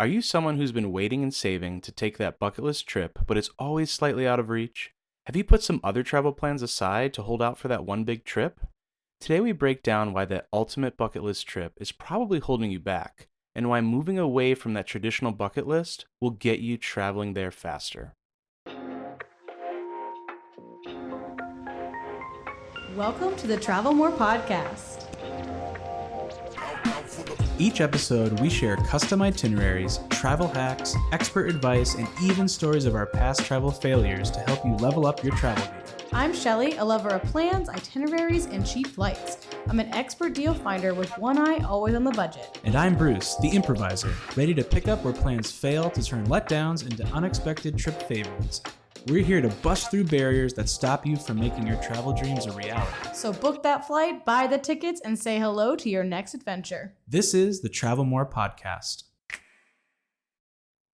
Are you someone who's been waiting and saving to take that bucket list trip, but it's always slightly out of reach? Have you put some other travel plans aside to hold out for that one big trip? Today we break down why that ultimate bucket list trip is probably holding you back, and why moving away from that traditional bucket list will get you traveling there faster. Welcome to the Travel More podcast. Each episode, we share custom itineraries, travel hacks, expert advice, and even stories of our past travel failures to help you level up your travel game. I'm Shelly, a lover of plans, itineraries, and cheap flights. I'm an expert deal finder with one eye always on the budget. And I'm Bruce, the improviser, ready to pick up where plans fail to turn letdowns into unexpected trip favorites. We're here to bust through barriers that stop you from making your travel dreams a reality. So book that flight, buy the tickets, and say hello to your next adventure. This is the Travel More podcast.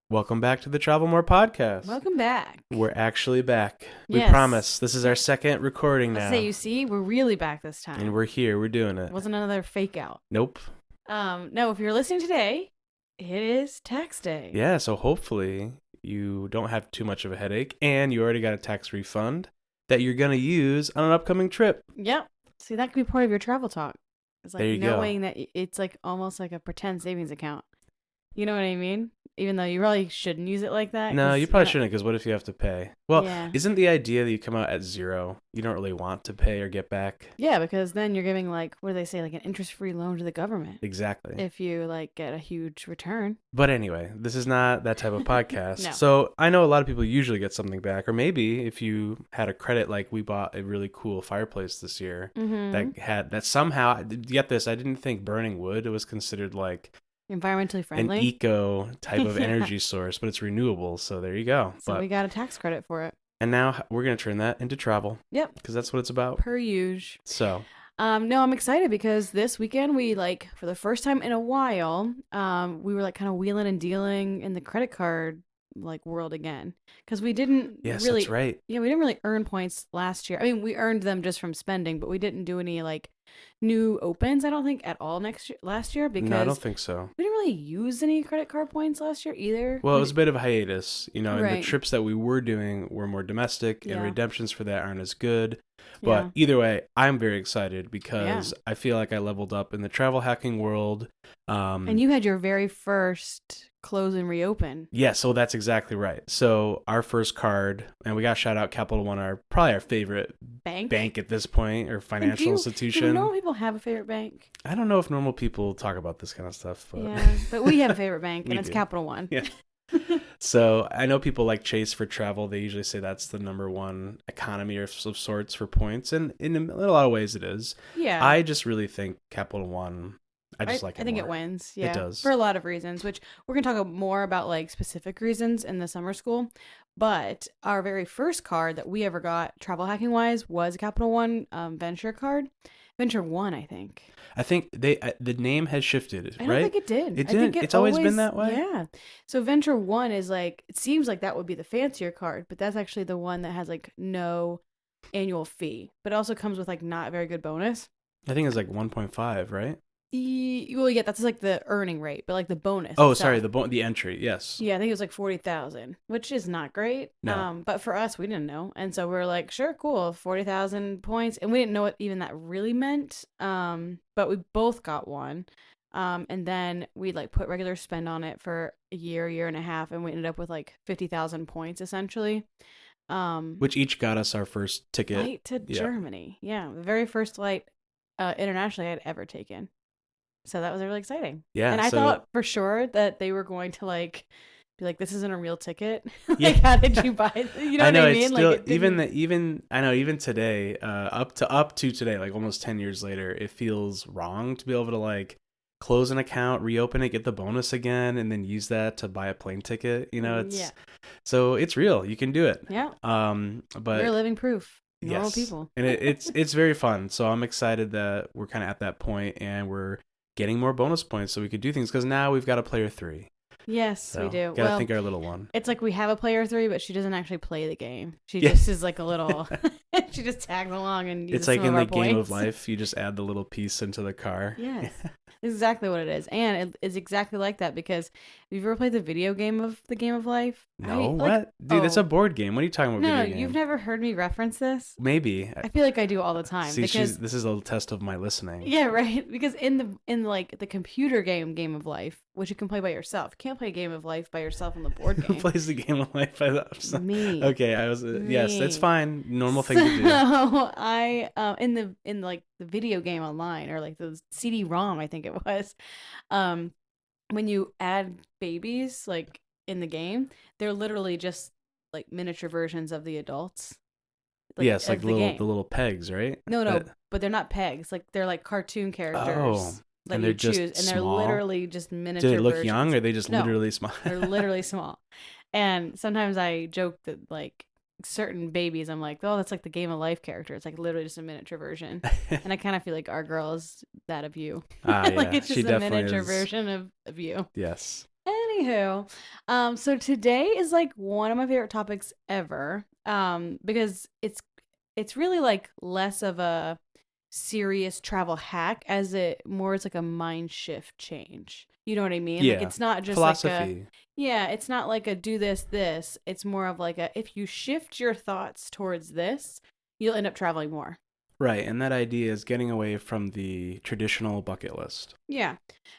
Welcome back to the Travel More podcast. Welcome back. We're actually back. Yes. We promise. This is our second recording now. You see, we're really back this time. And we're here. We're doing it. It wasn't another fake out. Nope. No, if you're listening today, it is tax day. Yeah, so hopefully you don't have too much of a headache and you already got a tax refund that you're going to use on an upcoming trip. Yep. See, that could be part of your travel talk. It's like There you go. knowing that it's like almost like a pretend savings account. You know what I mean? Even though you really shouldn't use it like that. No, you probably shouldn't, because what if you have to pay? Well, Yeah. Isn't the idea that you come out at zero, you don't really want to pay or get back? Yeah, because then you're giving like, what do they say, like an interest-free loan to the government. Exactly. If you like get a huge return. But anyway, this is not that type of podcast. No. So I know a lot of people usually get something back, or maybe if you had a credit, like we bought a really cool fireplace this year that somehow, get this, I didn't think burning wood was considered like Environmentally friendly. an eco type of Yeah. energy source, but it's renewable. So there you go. So we got a tax credit for it. And now we're going to turn that into travel. Yep. Because that's what it's about. Per usual. So No, I'm excited because this weekend we like for the first time in a while, we were like kind of wheeling and dealing in the credit card like world again because we didn't yes, really, that's right. yeah, we didn't really earn points last year. I mean, we earned them just from spending, but we didn't do any like new opens. I don't think at all last year because No, I don't think so. we didn't really use any credit card points last year either. Well, it was a bit of a hiatus, and the Right. trips that we were doing were more domestic, and Yeah. redemptions for that aren't as good. But Yeah. either way, I'm very excited because I feel like I leveled up in the travel hacking world. And you had your very first close and reopen. Yeah, so that's exactly right. So our first card, and we got to shout out Capital One, probably our favorite bank at this point, or financial institution. Do normal people have a favorite bank? I don't know if normal people talk about this kind of stuff. But Yeah, but we have a favorite bank, We and it's do. Capital One. Yeah. So I know people like Chase for travel. They usually say that's the number one economy of sorts for points. And in a lot of ways it is. Yeah. I just really think Capital One, I just like it I think more. it wins. Yeah. It does. For a lot of reasons, which we're going to talk more about like specific reasons in the summer school. But our very first card that we ever got travel hacking wise was a Capital One Venture card. Venture One, I think. I think the name has shifted, I don't right? think it did. It I think didn't? It's always been that way? Yeah. So Venture One is like, it seems like that would be the fancier card, but that's actually the one that has like no annual fee, but it also comes with like not very good bonus. I think it's like 1.5, right? Well, yeah, that's like the earning rate, but like the bonus. Oh, itself. sorry, the entry, yes. Yeah, I think it was like 40,000, which is not great. No. But for us, we didn't know, and so we are like, sure, cool, 40,000 points, and we didn't know what even that really meant. But we both got one, and then we like put regular spend on it for a year and a half, and we ended up with like 50,000 points essentially. Which each got us our first ticket. Flight to Germany. Yeah, the very first flight internationally I'd ever taken. So that was really exciting. Yeah. And I so, thought for sure that they were going to like be like, this isn't a real ticket. Like, Yeah. how did you buy it? You know I know, what I it's mean? still, Like, it even today, up to today, like almost 10 years later, it feels wrong to be able to like close an account, reopen it, get the bonus again, and then use that to buy a plane ticket. So it's real. You can do it. Yeah. But You're living proof. Normal yes. people. And it's very fun. So I'm excited that we're kind of at that point and we're getting more bonus points so we could do things, because now we've got a player 3. Yes, So, we do. Gotta think our little one. It's like we have a player 3, but she doesn't actually play the game. She just is like a little She just tags along and uses It's like some in of the our game of points. life, you just add the little piece into the car. Yes. It's exactly what it is. And it is exactly like that because have you ever played the video game of the game of life? No, Like, what? Dude, that's a board game. What are you talking about, no, video game? you've never heard me reference this? Maybe. I feel like I do all the time See, because this is a test of my listening. yeah, right. Because in like the computer game of life, which you can play by yourself, you can't play a game of life by yourself on the board Who game. plays the game of life? Me. Okay, I was yes, that's Me. fine. Normal thing to do. So I in like the video game online or like the CD-ROM, I think it was, um, when you add babies like in the game, they're literally just like miniature versions of the adults. Yes, like of the game. the little pegs, right? No, but they're not pegs. Like they're like cartoon characters. Oh, That and you they're just choose, and they're small? literally just miniature. Do they look versions. young, or are they just No. literally small? They're literally small. And sometimes I joke that like certain babies, I'm like, oh, that's like the Game of Life character. It's like literally just a miniature version. And I kind of feel like our girl is that of you. Yeah, Like it's she just a definitely miniature is. version of you. Yes. Anywho, so today is like one of my favorite topics ever, because it's really like less of a serious travel hack as it more is like a mind shift change. You know what I mean? Yeah. Like it's not just Philosophy. it's not like a do this. It's more of like a if you shift your thoughts towards this, you'll end up traveling more. Right, and that idea is getting away from the traditional bucket list. Yeah.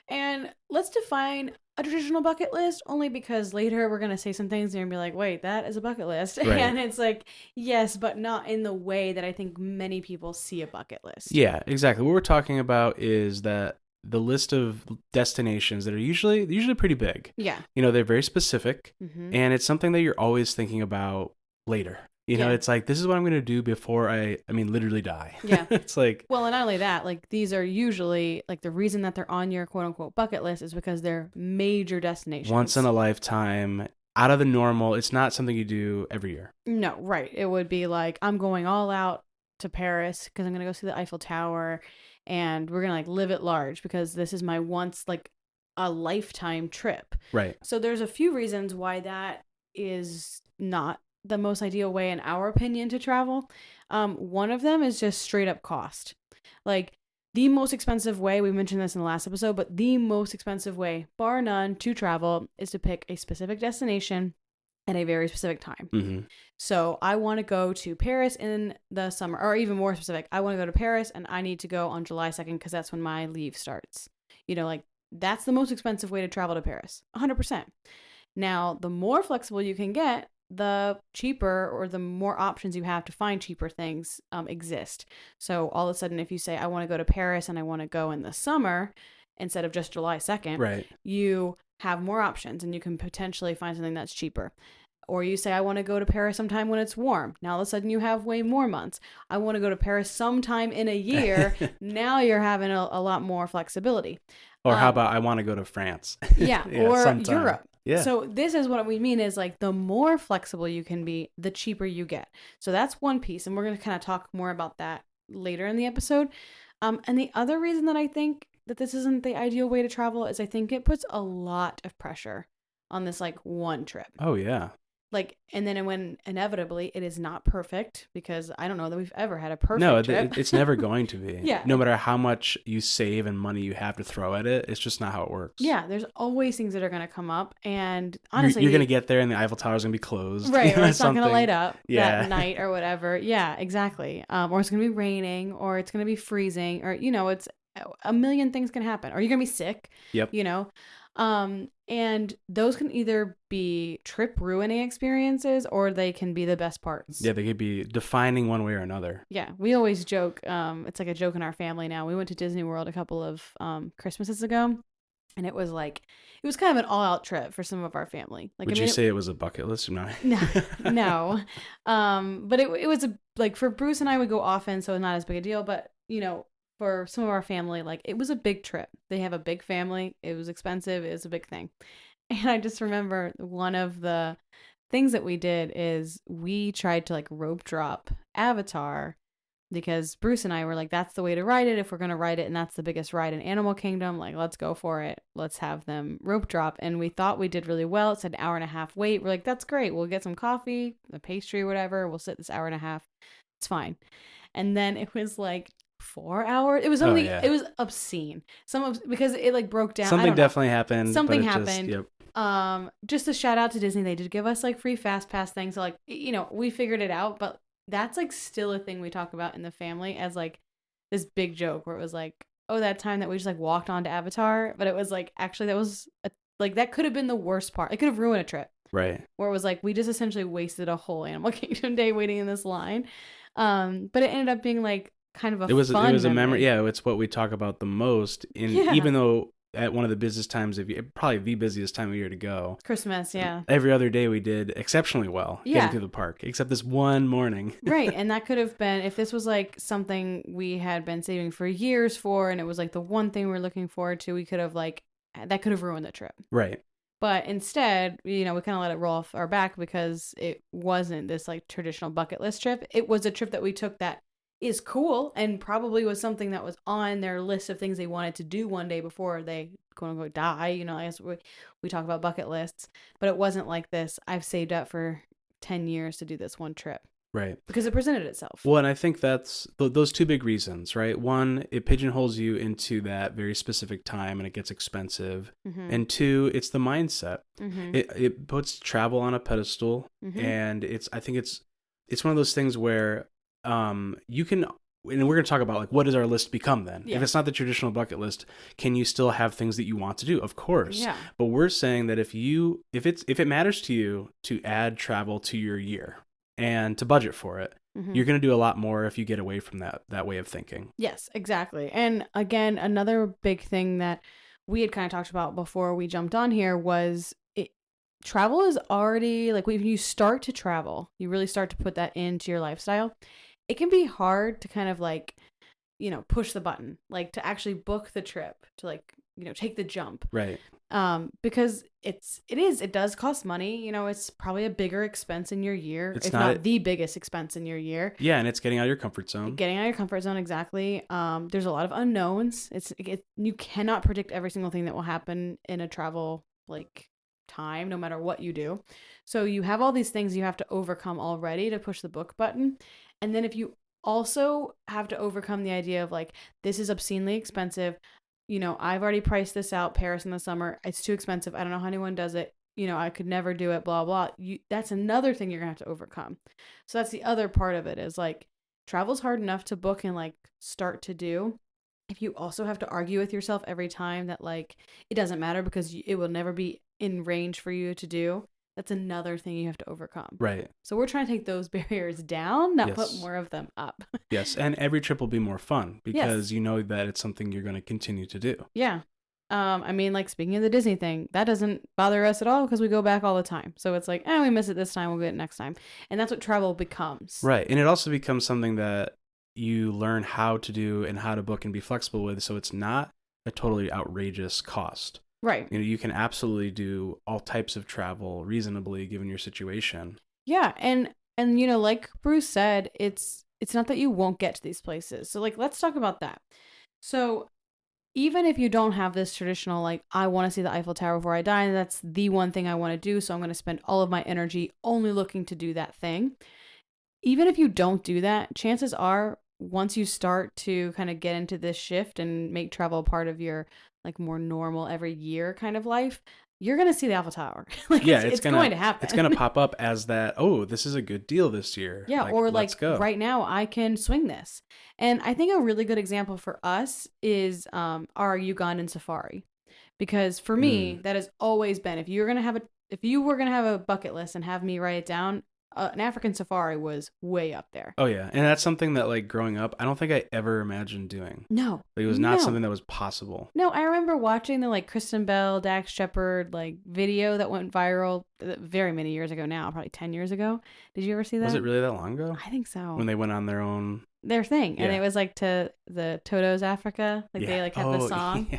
And let's define a traditional bucket list only because later we're going to say some things and you're going to be like, wait, that is a bucket list. Right. And it's like, yes, but not in the way that I think many people see a bucket list. Yeah, exactly. What we're talking about is that the list of destinations that are usually pretty big. Yeah. You know, they're very specific, Mm-hmm. and it's something that you're always thinking about later. You know, Yeah. it's like, this is what I'm going to do before I mean, literally die. Yeah. It's like, Well, and not only that, like these are usually like the reason that they're on your quote unquote bucket list is because they're major destinations. once in a lifetime, out of the normal. It's not something you do every year. No, right. It would be like, I'm going all out to Paris because I'm going to go see the Eiffel Tower and we're going to like live at large because this is my once like a lifetime trip. Right. So there's a few reasons why that is not the most ideal way in our opinion to travel. One of them is just straight up cost. Like the most expensive way, we mentioned this in the last episode, but the most expensive way, bar none, to travel is to pick a specific destination at a very specific time. Mm-hmm. So I want to go to Paris in the summer, or even more specific, I want to go to Paris and I need to go on July 2nd because that's when my leave starts. You know, like that's the most expensive way to travel to Paris, 100%. Now, the more flexible you can get, the cheaper or the more options you have to find cheaper things exist. So all of a sudden, if you say, I want to go to Paris and I want to go in the summer instead of just July 2nd, Right. you have more options and you can potentially find something that's cheaper. Or you say, I want to go to Paris sometime when it's warm. Now all of a sudden you have way more months. I want to go to Paris sometime in a year. Now you're having a lot more flexibility. Or how about I want to go to France? Yeah, or sometime. Europe. Yeah. So this is what we mean is like the more flexible you can be, the cheaper you get. So that's one piece. And we're going to kind of talk more about that later in the episode. And the other reason that I think that this isn't the ideal way to travel is I think it puts a lot of pressure on this like one trip. Oh, yeah. Like, and then when inevitably it is not perfect because I don't know that we've ever had a perfect No, trip. it's never going to be. Yeah. No matter how much you save and money you have to throw at it, it's just not how it works. Yeah, there's always things that are going to come up. And honestly, you're going to get there and the Eiffel Tower's going to be closed. right, you know, or it's not going to something. light up Yeah. that night or whatever. Yeah, exactly. Or it's going to be raining or it's going to be freezing or, you know, it's a million things can happen. Or you're going to be sick. Yep. You know? And those can either be trip ruining experiences or they can be the best parts. Yeah, they could be defining one way or another. Yeah, we always joke. It's like a joke in our family now. We went to Disney World a couple of Christmases ago, and it was kind of an all-out trip for some of our family. Like, Would I mean, you say it was a bucket list or not? no. But it was like for Bruce and I would go often, so it's not as big a deal. But you know, for some of our family, like it was a big trip. They have a big family. It was expensive. It was a big thing. And I just remember one of the things that we did is we tried to like rope drop Avatar because Bruce and I were like, that's the way to ride it. If we're going to ride it and that's the biggest ride in Animal Kingdom, like, let's go for it. Let's have them rope drop. And we thought we did really well. It said an hour and a half wait. We're like, that's great. We'll get some coffee, a pastry, whatever. We'll sit this hour and a half. It's fine. And then it was like 4 hours. It was Oh, something. yeah. It was obscene. Because it like broke down. I Something don't know. definitely happened. Something but it happened. Just, yep. Just a shout out to Disney. They did give us like free fast pass things. So like, we figured it out, but that's like still a thing we talk about in the family as like this big joke where it was like, oh, that time that we just like walked onto Avatar, but it was like actually that was like that could have been the worst part. It could have ruined a trip. Right. Where it was like we just essentially wasted a whole Animal Kingdom day waiting in this line. But it ended up being like kind of a fun it was a memory. memory. Yeah, it's what we talk about the most. Even though at one of the busiest times of year, probably the busiest time of year to go, Christmas, yeah. Every other day we did exceptionally well getting through the park, except this one morning. Right, and that could have been if this was like something we had been saving for years for, and it was like the one thing we were looking forward to. We could have like that could have ruined the trip. Right. But instead, we kind of let it roll off our back because it wasn't this like traditional bucket list trip. It was a trip that we took that is cool and probably was something that was on their list of things they wanted to do one day before they quote unquote die. I guess we talk about bucket lists, but it wasn't like this. I've saved up for 10 years to do this one trip. Right. Because it presented itself. Well, and I think that's those two big reasons, right? One, it pigeonholes you into that very specific time and it gets expensive. Mm-hmm. And two, it's the mindset. Mm-hmm. It puts travel on a pedestal. Mm-hmm. And I think it's one of those things where you can, and we're going to talk about like what does our list become then? Yeah. If it's not the traditional bucket list, can you still have things that you want to do? Of course. Yeah. But we're saying that if it matters to you to add travel to your year and to budget for it, mm-hmm. you're going to do a lot more if you get away from that way of thinking. Yes, exactly. And again, another big thing that we had kind of talked about before we jumped on here was travel is already like when you start to travel, you really start to put that into your lifestyle. It can be hard to kind of like, push the button, like to actually book the trip, to like, take the jump. Right. Because it does cost money. It's probably a bigger expense in your year. It's not the biggest expense in your year. Yeah. And it's getting out of your comfort zone. Exactly. There's a lot of unknowns. You cannot predict every single thing that will happen in a travel like time, no matter what you do. So you have all these things you have to overcome already to push the book button. And then if you also have to overcome the idea of like, this is obscenely expensive. I've already priced this out, Paris in the summer. It's too expensive. I don't know how anyone does it. I could never do it, blah, blah. That's another thing you're going to have to overcome. So that's the other part of it is like, travel's hard enough to book and like start to do. If you also have to argue with yourself every time that like, it doesn't matter because it will never be in range for you to do, that's another thing you have to overcome. Right. So we're trying to take those barriers down, not put more of them up. Yes. And every trip will be more fun because you know that it's something you're going to continue to do. Yeah. Like speaking of the Disney thing, that doesn't bother us at all because we go back all the time. So it's like, we miss it this time, we'll get it next time. And that's what travel becomes. Right. And it also becomes something that you learn how to do and how to book and be flexible with. So it's not a totally outrageous cost. Right. You can absolutely do all types of travel reasonably given your situation. Yeah. And like Bruce said, it's not that you won't get to these places. So like, let's talk about that. So even if you don't have this traditional, like, I want to see the Eiffel Tower before I die, and that's the one thing I want to do, so I'm going to spend all of my energy only looking to do that thing. Even if you don't do that, chances are once you start to kind of get into this shift and make travel a part of your like more normal every year kind of life, you're going to see the Eiffel Tower. It's going to happen. It's going to pop up as that, oh, this is a good deal this year. Yeah. Let's go. Right now I can swing this. And I think a really good example for us is our Ugandan safari. Because for me, that has always been, if you were going to have a bucket list and have me write it down, an African safari was way up there. Oh yeah, and that's something that like growing up, I don't think I ever imagined doing. No, it was not something that was possible. No, I remember watching the like Kristen Bell, Dax Shepard like video that went viral very many years ago now, probably 10 years ago. Did you ever see that? Was it really that long ago? I think so. When they went on their thing, and it was like to the Toto's Africa, like they like had the song,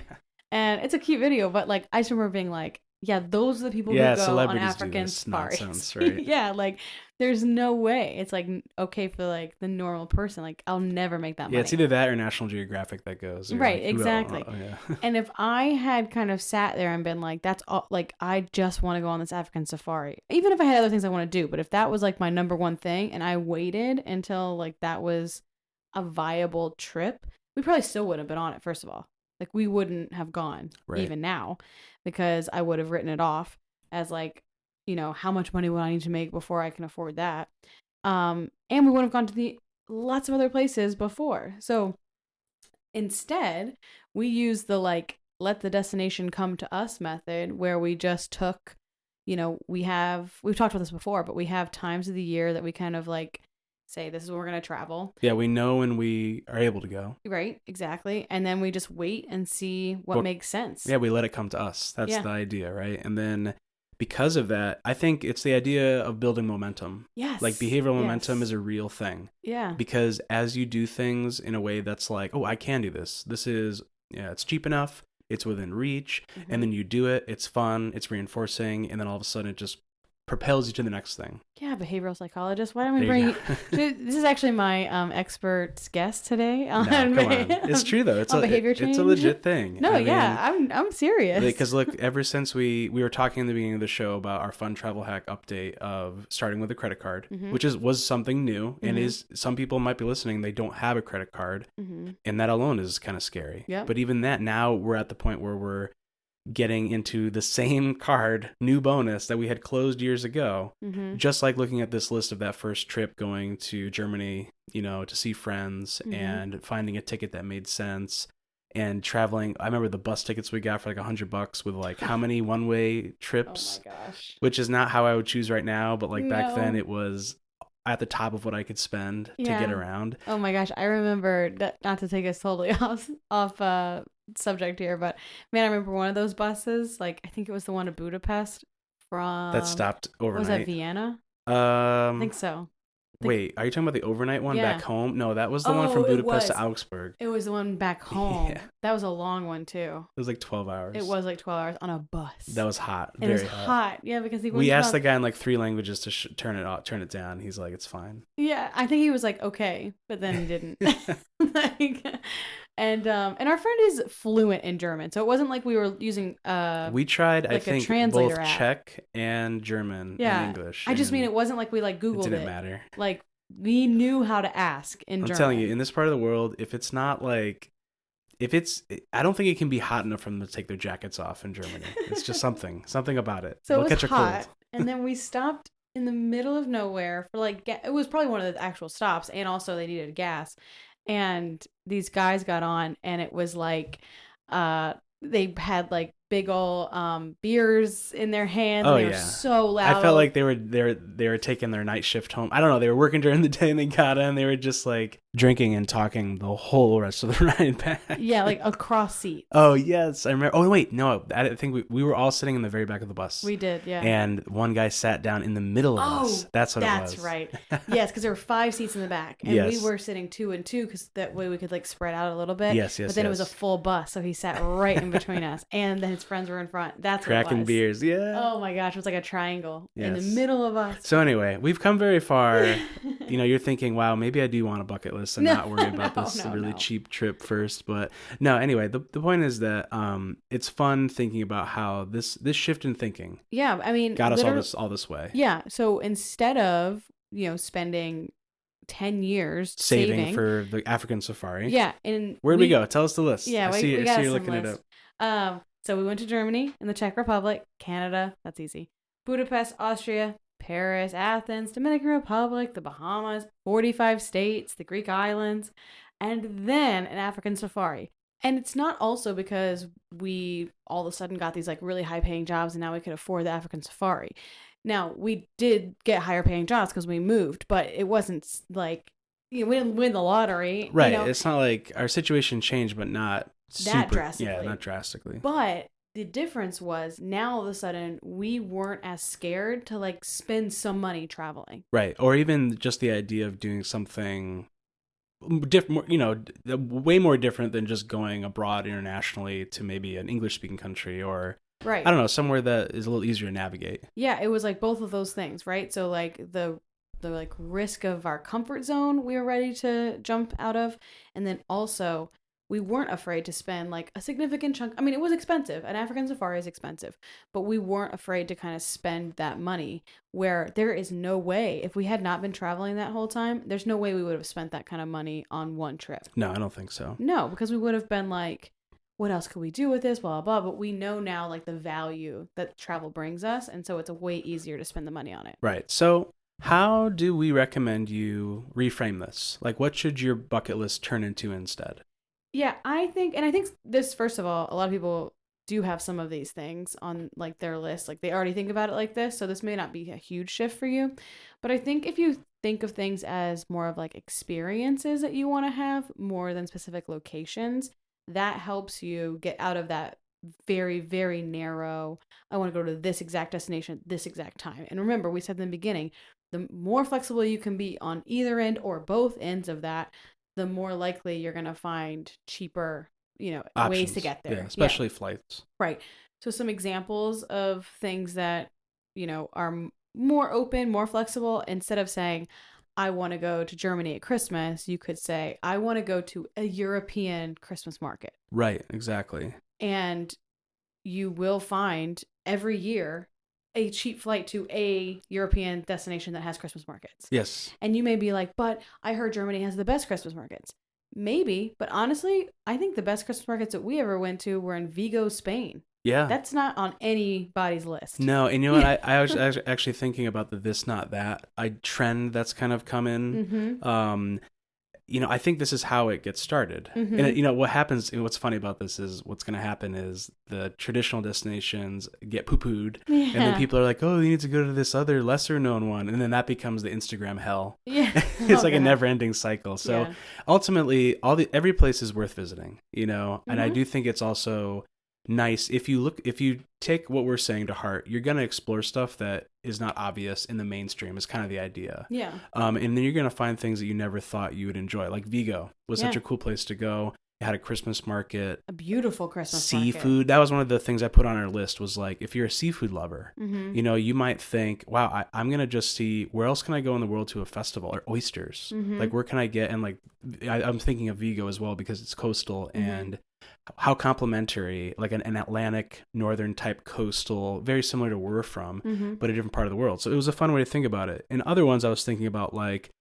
and it's a cute video, but like I just remember being like, Yeah, those are the people who Yeah, go on celebrities do African this safaris. nonsense, right? Yeah, like there's no way. It's like okay for like the normal person. Like I'll never make that Yeah, money. it's either that or National Geographic that goes. You're Right, like, exactly. yeah. And if I had kind of sat there and been like, that's all, like, I just want to go on this African safari, even if I had other things I want to do, but if that was like my number one thing and I waited until like that was a viable trip, we probably still wouldn't have been on it, first of all. Like, we wouldn't have gone Right. even now because I would have written it off as like, how much money would I need to make before I can afford that? And we would have gone to the lots of other places before. So, instead, we use the like let the destination come to us method where we just took, we've talked about this before, but we have times of the year that we kind of like say this is when we're going to travel. Yeah, we know when we are able to go. Right, exactly. And then we just wait and see what makes sense. Yeah, we let it come to us. That's the idea, right? And then because of that, I think it's the idea of building momentum. Yes. Like behavioral momentum is a real thing. Yeah. Because as you do things in a way that's like, oh, I can do this. This is, it's cheap enough. It's within reach. Mm-hmm. And then you do it. It's fun. It's reinforcing. And then all of a sudden it just propels you to the next thing. Yeah, behavioral psychologist. Why don't we bring this is actually my expert's guest today on, come on. It's true though. It's behavior change. It's a legit thing. No, I'm serious. Because look, ever since we were talking in the beginning of the show about our fun travel hack update of starting with a credit card, mm-hmm. which was something new, and mm-hmm. is some people might be listening, they don't have a credit card, mm-hmm. and that alone is kind of scary. Yep. But even that, now we're at the point where we're getting into the same card, new bonus that we had closed years ago, mm-hmm. just like looking at this list of that first trip going to Germany, to see friends mm-hmm. and finding a ticket that made sense and traveling. I remember the bus tickets we got for like $100 with like how many one-way trips, oh my gosh, which is not how I would choose right now. But like back No. then it was at the top of what I could spend to get around. Oh my gosh, I remember that, not to take us totally off subject here, but man, I remember one of those buses, like I think it was the one to Budapest from That stopped overnight. Was that Vienna? I think so. Wait, are you talking about the overnight one back home? No, that was the one Oh, from it Budapest to was. Augsburg. It was the one back home. Yeah. That was a long one too. It was like 12 hours. It was like 12 hours on a bus. That was hot. And Very it was hot. Yeah, because we asked the guy in like 3 languages to turn it down. He's like, it's fine. Yeah, I think he was like, okay, but then he didn't. And our friend is fluent in German, so it wasn't like we were using we tried, like I think, a translator both app. Czech and German and English. I just mean it wasn't like we like Googled it. Didn't matter. Like we knew how to ask in German. I'm telling you, in this part of the world, if it's not like, I don't think it can be hot enough for them to take their jackets off in Germany. It's just something about it. So They'll it was catch a hot, cold. and then we stopped in the middle of nowhere for like it was probably one of the actual stops, and also they needed gas, and these guys got on, and it was like they had like big ol' beers in their hands. Oh, and they were so loud. I felt like they were taking their night shift home. I don't know. They were working during the day and they got in. They were just like drinking and talking the whole rest of the ride back. Yeah, like across seats. Oh yes, I remember. Oh wait, no, I think we were all sitting in the very back of the bus. We did, yeah. And one guy sat down in the middle of us. That's what it was. That's right. Yes, because there were 5 seats in the back, and Yes. we were sitting 2 and 2 because that way we could like spread out a little bit. Yes. But then it was a full bus, so he sat right in between us, and then his friends were in front. That's what it cracking was. beers. Yeah. Oh my gosh, it was like a triangle in the Yes. middle of us. So anyway, we've come very far. You're thinking, wow, maybe I do want a bucket list and not worry about this really cheap trip first. But no, anyway, the point is that it's fun thinking about how this shift in thinking Yeah, I mean, got us all this way. Yeah, so instead of spending 10 years Saving for the African safari. Yeah, and where'd we go? Tell us the list. Yeah, I see got you're some looking list. it up. So we went to Germany and the Czech Republic, Canada, that's easy. Budapest, Austria, Paris, Athens, Dominican Republic, the Bahamas, 45 states, the Greek islands, and then an African safari. And it's not also because we all of a sudden got these like really high paying jobs and now we could afford the African safari. Now, we did get higher paying jobs because we moved, but it wasn't like, we didn't win the lottery. Right. It's not like our situation changed, but not that drastically. Yeah, not drastically. But the difference was now all of a sudden we weren't as scared to like spend some money traveling. Right. Or even just the idea of doing something different, way more different than just going abroad internationally to maybe an English speaking country or Right. I don't know, somewhere that is a little easier to navigate. Yeah, it was like both of those things, right? So like the like risk of our comfort zone we were ready to jump out of, and then also we weren't afraid to spend like a significant chunk. I mean, it was expensive. An African safari is expensive, but we weren't afraid to kind of spend that money where there is no way, if we had not been traveling that whole time, there's no way we would have spent that kind of money on one trip. No, I don't think so. No, because we would have been like, what else could we do with this? Blah, blah, blah. But we know now like the value that travel brings us. And so it's a way easier to spend the money on it. Right. So how do we recommend you reframe this? Like, what should your bucket list turn into instead? Yeah, I think this, first of all, a lot of people do have some of these things on like their list. Like they already think about it like this. So this may not be a huge shift for you. But I think if you think of things as more of like experiences that you want to have more than specific locations, that helps you get out of that very, very narrow, I want to go to this exact destination at this exact time. And remember, we said in the beginning, the more flexible you can be on either end or both ends of that, the more likely you're going to find cheaper, Options. ways to get there. Yeah, especially flights. Right. So some examples of things that, are more open, more flexible, instead of saying, I want to go to Germany at Christmas, you could say, I want to go to a European Christmas market. Right, exactly. And you will find every year a cheap flight to a European destination that has Christmas markets. Yes. And you may be like, but I heard Germany has the best Christmas markets. Maybe, but honestly, I think the best Christmas markets that we ever went to were in Vigo, Spain. Yeah. That's not on anybody's list. No, and you know what? I was actually thinking about the this, not that trend that's kind of come in. Mm-hmm. I think this is how it gets started. Mm-hmm. And what happens, what's funny about this is what's going to happen is the traditional destinations get poo-pooed. Yeah. And then people are like, oh, you need to go to this other lesser known one. And then that becomes the Instagram hell. Yeah. It's like a never ending cycle. So ultimately, every place is worth visiting, and I do think it's also nice if you take what we're saying to heart, you're going to explore stuff that is not obvious in the mainstream is kind of the idea. Yeah. And then you're going to find things that you never thought you would enjoy. Like Vigo was such a cool place to go. It had a Christmas market, a beautiful Christmas seafood. market. That was one of the things I put on our list was like, if you're a seafood lover, Mm-hmm. you might think, wow, I'm going to just see where else can I go in the world to a festival or oysters? Mm-hmm. Like where can I get? And like, I'm thinking of Vigo as well because it's coastal Mm-hmm. and how complementary, like an Atlantic northern type coastal, very similar to where we're from, Mm-hmm. but a different part of the world. So it was a fun way to think about it. And other ones I was thinking about, like,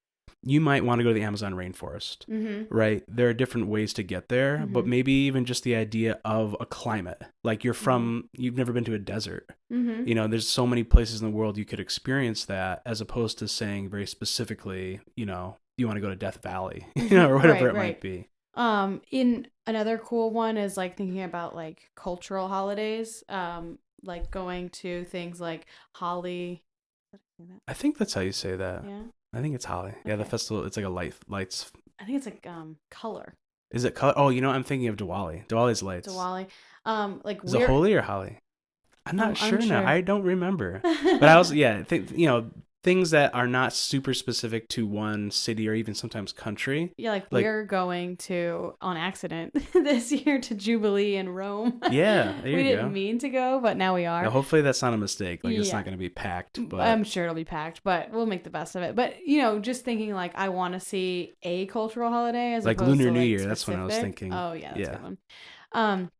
you might want to go to the Amazon rainforest, Mm-hmm. right? There are different ways to get there, Mm-hmm. but maybe even just the idea of a climate. Like you've never been to a desert. Mm-hmm. There's so many places in the world you could experience that, as opposed to saying very specifically, you want to go to Death Valley, or whatever it might be. In another cool one is like thinking about like cultural holidays, like going to things like Holly. I think that's how you say that. Yeah. I think it's Holly. Yeah, the Okay. festival. It's like a lights. I think it's like color. Is it color? Oh, I'm thinking of Diwali. Diwali's lights. Diwali. Like Is it Holi or Holly? I'm not sure unsure. now. I don't remember. But I was things that are not super specific to one city or even sometimes country. Yeah, like Like- we're going to on accident this year to Jubilee in Rome. Yeah, there We you go. didn't mean to go, but now we are. Now, hopefully that's not a mistake. Like it's Yeah. not going to be packed. But I'm sure it'll be packed, but we'll make the best of it. But just thinking like I want to see a cultural holiday as Like opposed Lunar to, New like, Year, that's what I was specific. thinking. Oh yeah, that's Yeah. a good one.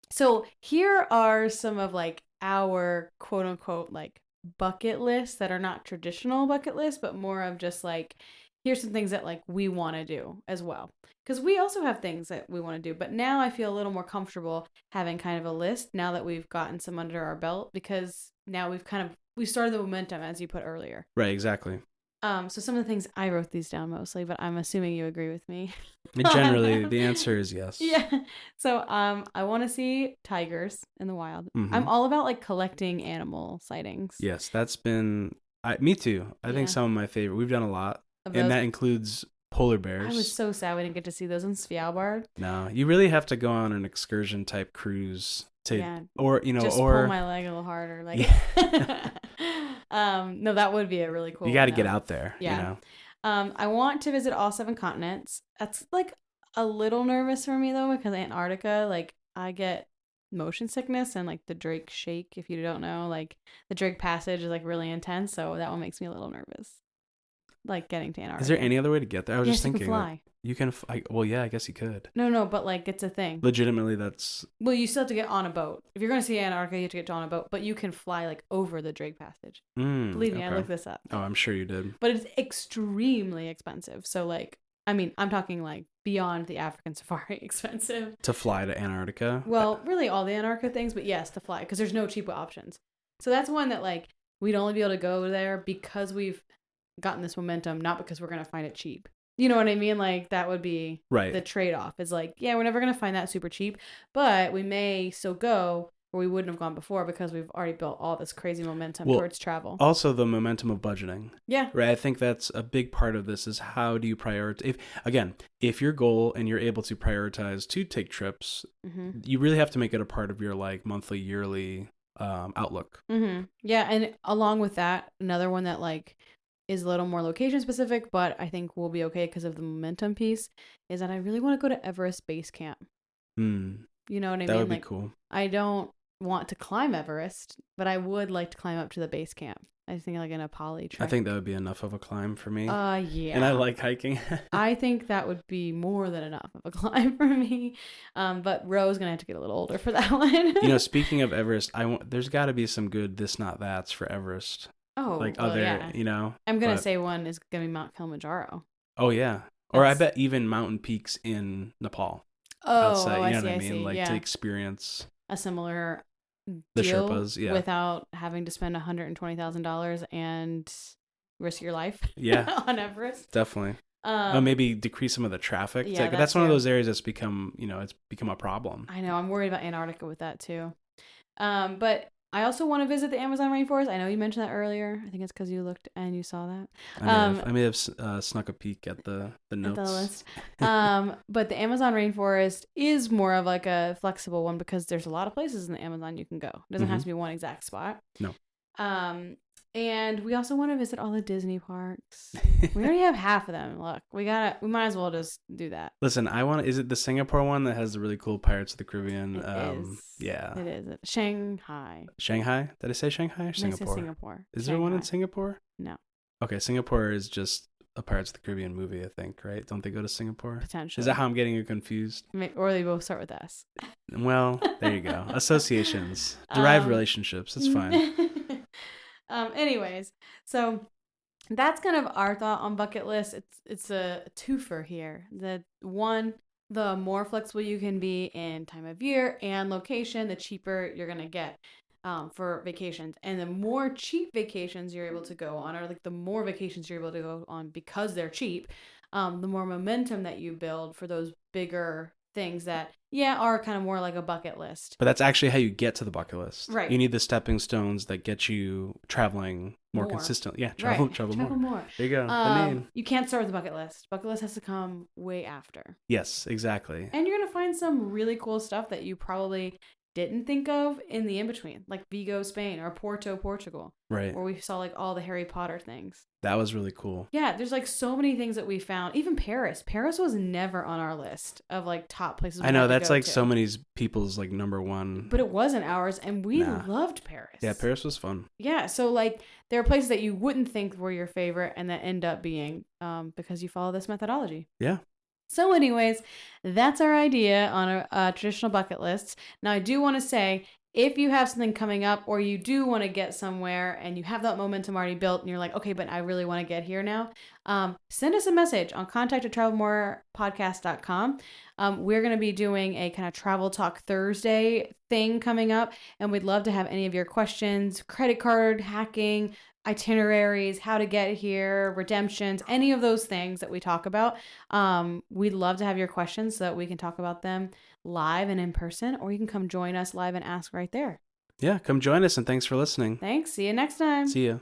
So here are some of like our quote unquote like bucket lists that are not traditional bucket lists, but more of just like here's some things that like we want to do as well. Because we also have things that we want to do, but now I feel a little more comfortable having kind of a list now that we've gotten some under our belt, because now we started the momentum, as you put earlier. Right, exactly. So some of the things, I wrote these down mostly, but I'm assuming you agree with me. And generally, the answer is yes. Yeah. So I want to see tigers in the wild. Mhm. I'm all about like collecting animal sightings. Yes, that's been me too. I think Yeah. some of my favorite. We've done a lot, Of and those. that includes polar bears. I was so sad we didn't get to see those in Svalbard. No, you really have to go on an excursion type cruise to, Yeah. or Just or pull my leg a little harder. Like, Yeah. no, that would be a really cool. you got to one, get though. out there. Yeah. I want to visit all 7 continents. That's like a little nervous for me though, because Antarctica, like I get motion sickness and like the Drake shake. If you don't know, like the Drake Passage is like really intense, so that one makes me a little nervous. Like getting to Antarctica. Is there any other way to get there? I was just thinking. You can fly. You can well, yeah, I guess you could. No, but like it's a thing. Legitimately, that's. Well, you still have to get on a boat. If you're going to see Antarctica, you have to get on a boat, but you can fly like over the Drake Passage. Believe me, I looked this up. Oh, I'm sure you did. But it's extremely expensive. So like, I mean, I'm talking like beyond the African safari expensive. To fly to Antarctica? Well, really all the Antarctica things, but yes, to fly, because there's no cheap options. So that's one that like we'd only be able to go there because we've gotten this momentum, not because we're going to find it cheap. You know what I mean? Like that would be the trade-off. Is like, yeah, we're never going to find that super cheap, but we may still go where we wouldn't have gone before because we've already built all this crazy momentum towards travel. Also the momentum of budgeting. Yeah. Right. I think that's a big part of this is how do you prioritize? If your goal and you're able to prioritize to take trips, you really have to make it a part of your like monthly, yearly outlook. Yeah. And along with that, another one that like is a little more location specific, but I think we'll be okay because of the momentum piece, is that I really want to go to Everest Base Camp. You know what I mean? That would be like, cool. I don't want to climb Everest, but I would like to climb up to the base camp. I think like an Nepali trek. I think that would be enough of a climb for me. Yeah. And I like hiking. I think that would be more than enough of a climb for me. But Ro's gonna have to get a little older for that one. You know, speaking of Everest, there's got to be some good this not that's for Everest. Oh, like well, other, yeah. you know. I'm gonna say one is gonna be Mount Kilimanjaro. Oh yeah, or I bet even mountain peaks in Nepal. Outside, you know what I mean? Like to experience a similar the deal Sherpas, without having to spend $120,000 and risk your life. Yeah, on Everest. Definitely. Maybe decrease some of the traffic. Yeah, that's one of those areas that's become, it's become a problem. I know. I'm worried about Antarctica with that too. But I also want to visit the Amazon rainforest. I know you mentioned that earlier. I think it's because you looked and you saw that. I may have snuck a peek at the notes. At the list. But the Amazon rainforest is more of like a flexible one because there's a lot of places in the Amazon you can go. It doesn't have to be one exact spot. No. And we also want to visit all the Disney parks. We already have half of them. Look, we might as well just do that. Listen, is it the Singapore one that has the really cool Pirates of the Caribbean? It is. Yeah. It is. Shanghai. Shanghai? Did I say Shanghai or Singapore? I said Singapore. Is there one in Singapore? No. Okay, Singapore is just a Pirates of the Caribbean movie, I think, right? Don't they go to Singapore? Potentially. Is that how I'm getting you confused? Or they both start with S. Well, there you go. Associations. Derived relationships. It's fine. Anyways, so that's kind of our thought on bucket list. It's a twofer here. The more flexible you can be in time of year and location, the cheaper you're gonna get for vacations. And the more cheap vacations you're able to go on, or like the more vacations you're able to go on because they're cheap, the more momentum that you build for those bigger things that are kind of more like a bucket list. But that's actually how you get to the bucket list. Right. You need the stepping stones that get you traveling more consistently. Yeah, travel more. There you go. The name. You can't start with the bucket list. Bucket list has to come way after. Yes, exactly. And you're going to find some really cool stuff that you probably didn't think of in the in-between, like Vigo, Spain, or Porto, Portugal. Right. Where we saw like all the Harry Potter things. That was really cool. Yeah, there's like so many things that we found. Even Paris. Paris was never on our list of like top places we I know, had to that's go like to. so many people's like number one. But it wasn't ours, and we loved Paris. Yeah, Paris was fun. Yeah, so like there are places that you wouldn't think were your favorite and that end up being because you follow this methodology. Yeah. So anyways, that's our idea on a traditional bucket list. Now I do want to say, if you have something coming up or you do want to get somewhere and you have that momentum already built and you're like, okay, but I really want to get here now, send us a message on contact@travelmorepodcast.com. We're going to be doing a kind of travel talk Thursday thing coming up, and we'd love to have any of your questions, credit card hacking, itineraries, how to get here, redemptions, any of those things that we talk about. We'd love to have your questions so that we can talk about them live and in person, or you can come join us live and ask right there. Yeah, come join us, and thanks for listening. Thanks. See you next time. See ya.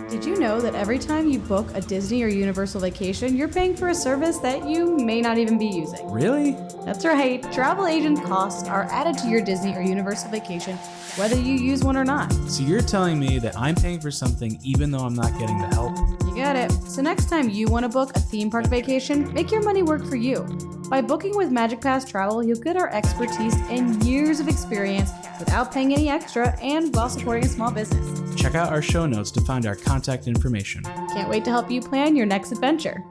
Did you know that every time you book a Disney or Universal vacation, you're paying for a service that you may not even be using? Really? That's right. Travel agent costs are added to your Disney or Universal vacation, whether you use one or not. So you're telling me that I'm paying for something even though I'm not getting the help? You got it. So next time you want to book a theme park vacation, make your money work for you. By booking with Magic Pass Travel, you'll get our expertise and years of experience without paying any extra and while supporting a small business. Check out our show notes to find our contact information. Can't wait to help you plan your next adventure.